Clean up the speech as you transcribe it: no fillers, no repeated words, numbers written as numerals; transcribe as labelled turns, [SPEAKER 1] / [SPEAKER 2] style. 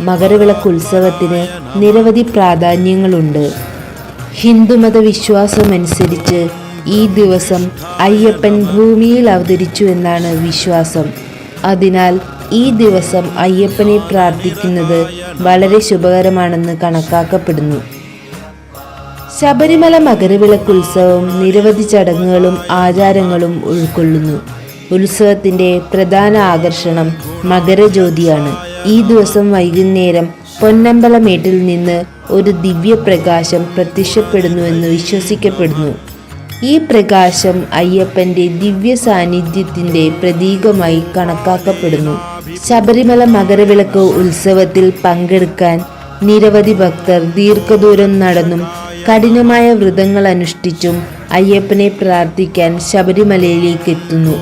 [SPEAKER 1] മകരവിളക്ക് ഉത്സവത്തിന് നിരവധി പ്രാധാന്യങ്ങളുണ്ട്. ഹിന്ദുമത വിശ്വാസമനുസരിച്ച് ഈ ദിവസം അയ്യപ്പൻ ഭൂമിയിൽ അവതരിച്ചു എന്നാണ് വിശ്വാസം. അതിനാൽ ഈ ദിവസം അയ്യപ്പനെ പ്രാർത്ഥിക്കുന്നത് വളരെ ശുഭകരമാണെന്ന് കണക്കാക്കപ്പെടുന്നു. ശബരിമല മകരവിളക്ക് ഉത്സവം നിരവധി ചടങ്ങുകളും ആചാരങ്ങളും ഉൾക്കൊള്ളുന്നു. ഉത്സവത്തിൻ്റെ പ്രധാന ആകർഷണം മകരജ്യോതിയാണ്. ഈ ദിവസം വൈകുന്നേരം പൊന്നമ്പലമേട്ടിൽ നിന്ന് ഒരു ദിവ്യപ്രകാശം പ്രത്യക്ഷപ്പെടുന്നുവെന്ന് വിശ്വസിക്കപ്പെടുന്നു. ഈ പ്രകാശം അയ്യപ്പൻ്റെ ദിവ്യ സാന്നിധ്യത്തിൻ്റെ പ്രതീകമായി കണക്കാക്കപ്പെടുന്നു. ശബരിമല മകരവിളക്ക് ഉത്സവത്തിൽ പങ്കെടുക്കാൻ നിരവധി ഭക്തർ ദീർഘദൂരം നടന്നും കഠിനമായ വ്രതങ്ങൾ അനുഷ്ഠിച്ചും അയ്യപ്പനെ പ്രാർത്ഥിക്കാൻ ശബരിമലയിലേക്ക് എത്തുന്നു.